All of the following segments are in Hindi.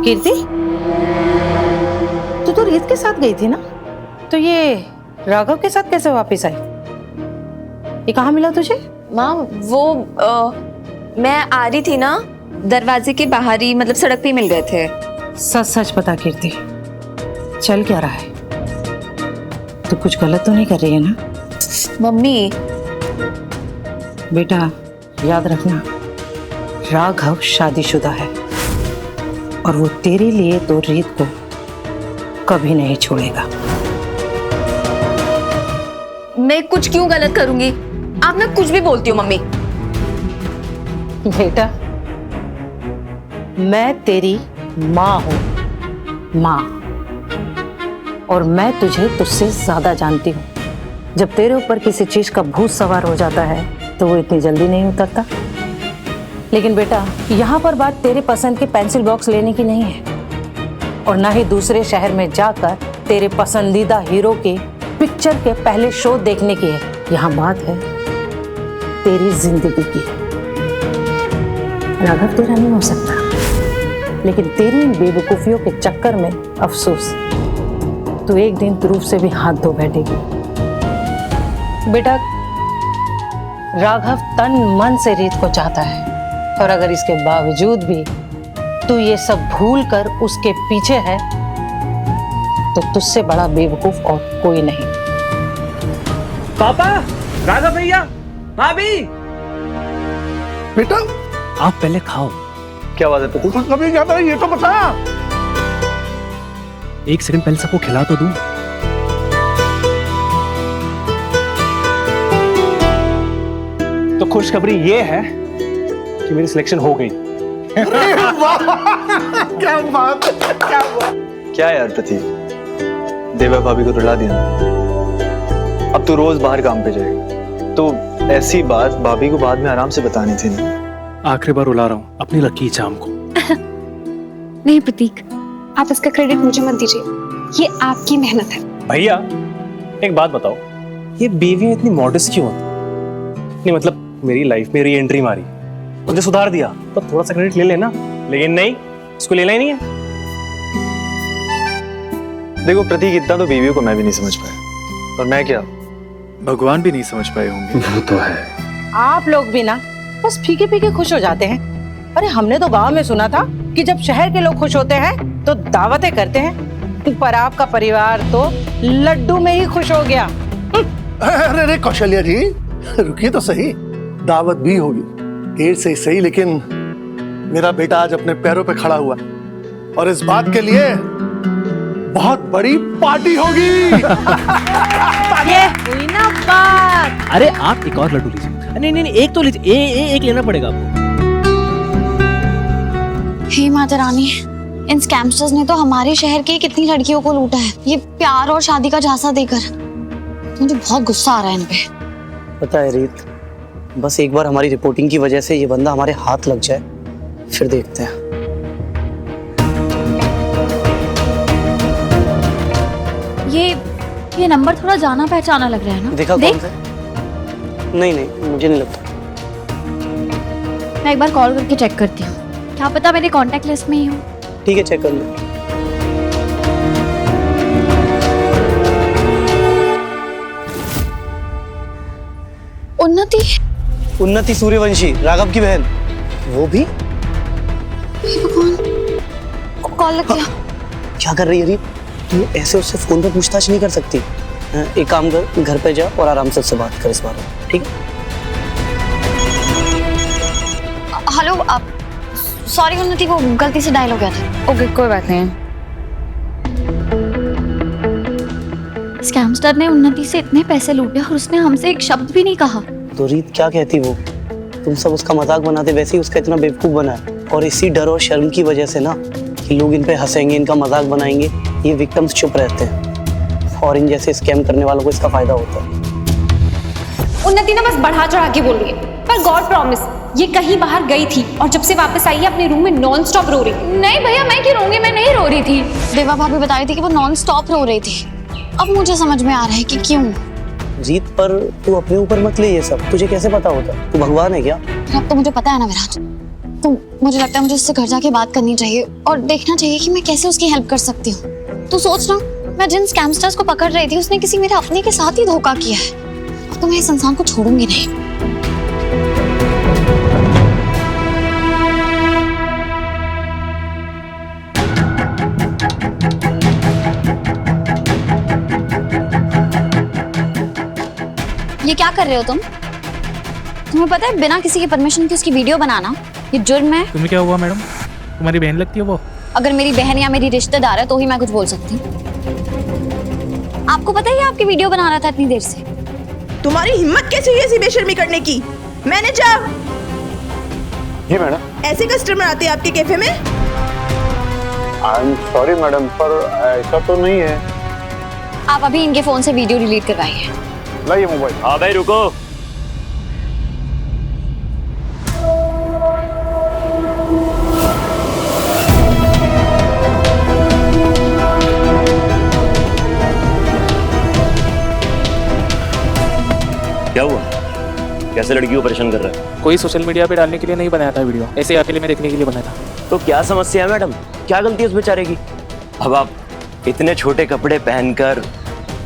कीर्ति, तू तो रीत के साथ गई थी ना, तो ये राघव के साथ कैसे वापस आई? ये कहाँ मिला तुझे? माँ वो मैं आ रही थी ना, दरवाजे के बाहर ही, मतलब सड़क पे मिल गए थे। सच सच बता कीर्ति, चल क्या रहा है? तू कुछ गलत तो नहीं कर रही है ना? मम्मी बेटा याद रखना, राघव शादीशुदा है और वो तेरे लिए तो रीत को कभी नहीं छोड़ेगा। मैं कुछ क्यों गलत करूंगी? आप ना कुछ भी बोलती हो मम्मी। बेटा मैं तेरी माँ हूं, माँ, और मैं तुझे तुझसे ज्यादा जानती हूँ। जब तेरे ऊपर किसी चीज का भूत सवार हो जाता है तो वो इतनी जल्दी नहीं उतरता। लेकिन बेटा यहाँ पर बात तेरे पसंद के पेंसिल बॉक्स लेने की नहीं है, और ना ही दूसरे शहर में जाकर तेरे पसंदीदा हीरो के पिक्चर के पहले शो देखने की है। यहाँ बात है तेरी जिंदगी की। राघव तेरा नहीं हो सकता, लेकिन तेरी इन बेवकूफियों के चक्कर में अफसोस, तू एक दिन ध्रुव से भी हाथ धो बैठेगी। बेटा राघव तन मन से रीत को चाहता है, और अगर इसके बावजूद भी तू ये सब भूल कर उसके पीछे है तो तुझसे बड़ा बेवकूफ और कोई नहीं। पापा, राघव भैया, भाभी। बेटा आप पहले खाओ। क्या बात है तू तो कभी जाता है, ये तो बता। एक सेकंड पहले सबको खिला तो दूं। तो खुशखबरी ये है कि मेरी सिलेक्शन हो गई। अरे वाह, क्या बात, क्या बात। क्या यार प्रतीक, देवा भाभी को रुला दिया। अब तू रोज बाहर काम पे जाएगा, तो ऐसी बात भाभी को बाद में आराम से बतानी थी ना। आखिरी बार रुला रहा हूँ अपनी लकी चाम को। नहीं प्रतीक, आप इसका क्रेडिट मुझे मत दीजिए, ये आपकी मेहनत है। भैया एक बात बताओ, ये बीवी इतनी मॉडेस्ट क्यों होती? नहीं मतलब मेरी लाइफ में री एंट्री मारी, मुझे सुधार दिया, तो थोड़ा सा क्रेडिट ले लेना। लेकिन नहीं, इसको लेना ही नहीं है। देखो प्रतीक, इतना तो बीवियों को मैं भी नहीं समझ पाया, और मैं क्या भगवान भी नहीं समझ पाए होंगे। वो तो है। आप लोग भी ना बस फीके फीके खुश हो जाते हैं। अरे हमने तो गांव में सुना था कि जब शहर के लोग खुश होते हैं तो दावतें करते हैं, पर आपका परिवार तो लड्डू में ही खुश हो गया। अरे अरे कौशल्या जी, रुकिए तो सही, दावत भी होगी, देर से सही, लेकिन मेरा बेटा आज अपने पैरों पे खड़ा हुआ, और इस बात के लिए बहुत बड़ी पार्टी होगी। ये हुई ना बात। अरे आप एक और लड्डू लीजिए। नहीं नहीं नहीं, एक तो लीजिए, एक लेना पड़ेगा आपको। हे माता रानी, इन स्कैमस्टर्स ने तो हमारे शहर की कितनी लड़कियों को लूटा है, ये प्यार और शादी का झांसा देकर। मुझे बहुत गुस्सा आ रहा है इन पे। पता है रीत, बस एक बार हमारी रिपोर्टिंग की वजह से ये बंदा हमारे हाथ लग जाए, फिर देखते हैं। ये नंबर थोड़ा जाना पहचाना लग रहा है ना? देखा कौन से? नहीं नहीं, मुझे नहीं लगता। मैं एक बार कॉल करके चेक करती हूँ, क्या पता मेरे कांटेक्ट लिस्ट में ही हो। ठीक है, चेक कर लो। उन्नति सूर्यवंशी, राघव की बहन। वो भी? कॉल लग गया। क्या कर रही है रीत? तू ऐसे उससे फोन पे पूछताछ नहीं कर सकती। एक काम कर, घर पे जा और आराम से उससे बात कर इस बारे में, ठीक है? हेलो, आप सॉरी उन्नति, वो गलती से डायल हो गया था। ओके, कोई बात नहीं। स्कैमस्टर ने उन्नति से इतने पैसे लूटे और उसने हमसे एक शब्द भी नहीं कहा। तो रीत क्या कहती वो? तुम सब उसका मजाक बनाते, वैसे ही उसका इतना बेवकूफ बना है। और इसी डर और शर्म की वजह से ना, कि लोग इन पे हंसेंगे, इनका मजाक बनाएंगे, ये विक्टिम्स चुप रहते हैं, और इन जैसे स्कैम करने वालों को इसका फायदा होता है। उन्नति ना बस बढ़ा चढ़ा के बोल रही है, पर गॉड प्रॉमिस ये कहीं बाहर गई थी और जब से वापस आई है अपने रूम में नॉन स्टॉप रो रही। नहीं भैया, मैं क्यों रोऊंगी, मैं नहीं रो रही थी। देवा भाभी बता रही थी कि वो नॉन स्टॉप रो रही थी। अब मुझे समझ में आ रहा है कि क्यों। जीत, पर तू अपने ऊपर मत ले ये सब, तुझे कैसे पता होता? तू भगवान है क्या? अब तो मुझे पता है ना विराज, तो मुझे लगता है मुझे उससे घर जाके बात करनी चाहिए और देखना चाहिए कि मैं कैसे उसकी हेल्प कर सकती हूँ। तू सोच ना, मैं जिन स्कैमस्टर्स को पकड़ रही थी उसने किसी मेरे अपने के साथ ही धोखा किया है। अब तो मैं इस इंसान को छोड़ूंगी नहीं। ये क्या कर रहे हो तुम? तुम्हें पता है बिना किसी की परमिशन के उसकी वीडियो बनाना ये जुर्म है। तुम्हें क्या हुआ मैडम? तुम्हारी बहन लगती है वो? अगर मेरी बहन या मेरी रिश्तेदार है तो ही मैं कुछ बोल सकती हूँ। आपको पता है ये आपकी वीडियो बना रहा था इतनी देर से। तुम्हारी हिम्मत कैसे हुई ऐसी बेशर्मी करने की? मैनेजर! जी मैडम। ऐसे कस्टमर आते हैं आपके कैफे में? आई एम सॉरी मैडम, पर ऐसा तो नहीं है। आप अभी इनके फोन से वीडियो डिलीट करवाइए। लाइए मोबाइल। हाँ भाई रुको। क्या हुआ? कैसे लड़की को परेशान कर रहा है? कोई सोशल मीडिया पे डालने के लिए नहीं बनाया था वीडियो, ऐसे अकेले में देखने के लिए बनाया था। तो क्या समस्या है मैडम? क्या गलती है उस बेचारे की? अब आप इतने छोटे कपड़े पहनकर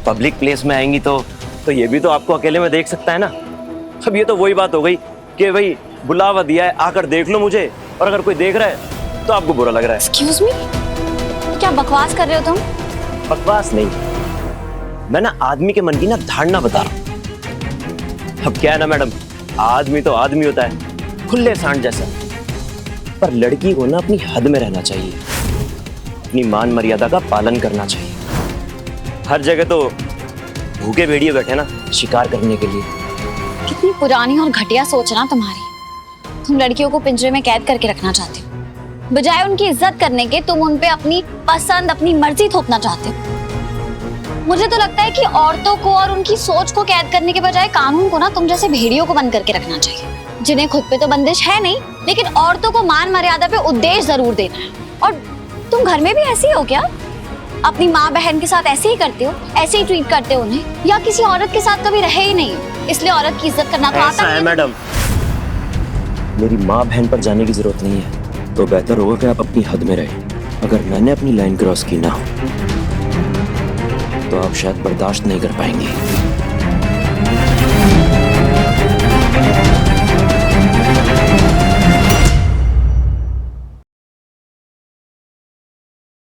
पब्लिक प्लेस में आएंगी तो ये भी तो आपको अकेले में देख सकता है ना। अब ये तो वही बात हो गई कि भाई बुलावा दिया है, आकर देख लो मुझे, और अगर कोई देख रहा है तो आपको बुरा लग रहा है। एक्सक्यूज मी, क्या बकवास कर रहे हो तुम? बकवास नहीं, मैं ना आदमी के मन की ना धारणा बता रहा हूँ। अब क्या है ना मैडम, आदमी तो आदमी होता है, खुले सांड जैसा, पर लड़की को ना अपनी हद में रहना चाहिए, अपनी मान मर्यादा का पालन करना चाहिए। हर जगह तो भूखे भेड़िए बैठे ना शिकार करने के लिए। कितनी पुरानी और घटिया सोच है ना तुम्हारी। तुम लड़कियों को पिंजरे में कैद करके रखना चाहते हो, बजाय उनकी इज्जत करने के तुम उन पे अपनी पसंद अपनी मर्जी थोपना चाहते हो। मुझे तो लगता है कि औरतों को और उनकी सोच को कैद करने के बजाय कानून को ना तुम जैसे भेड़ियों को बंद करके रखना चाहिए, जिन्हें खुद पे तो बंदिश है नहीं लेकिन औरतों को मान मर्यादा पे उपदेश जरूर देना है। और तुम घर में भी ऐसी हो क्या? अपनी माँ बहन के साथ ऐसे ही करते हो, ऐसे ही ट्रीट करते हो उन्हें, या किसी औरत के साथ कभी रहे ही नहीं, इसलिए औरत की इज्जत करना तो आता ऐसा है मैडम, मेरी माँ बहन पर जाने की जरूरत नहीं है, तो बेहतर होगा कि आप अपनी हद में रहें। अगर मैंने अपनी लाइन क्रॉस की ना तो आप शायद बर्दाश्त नहीं कर पाएंगे।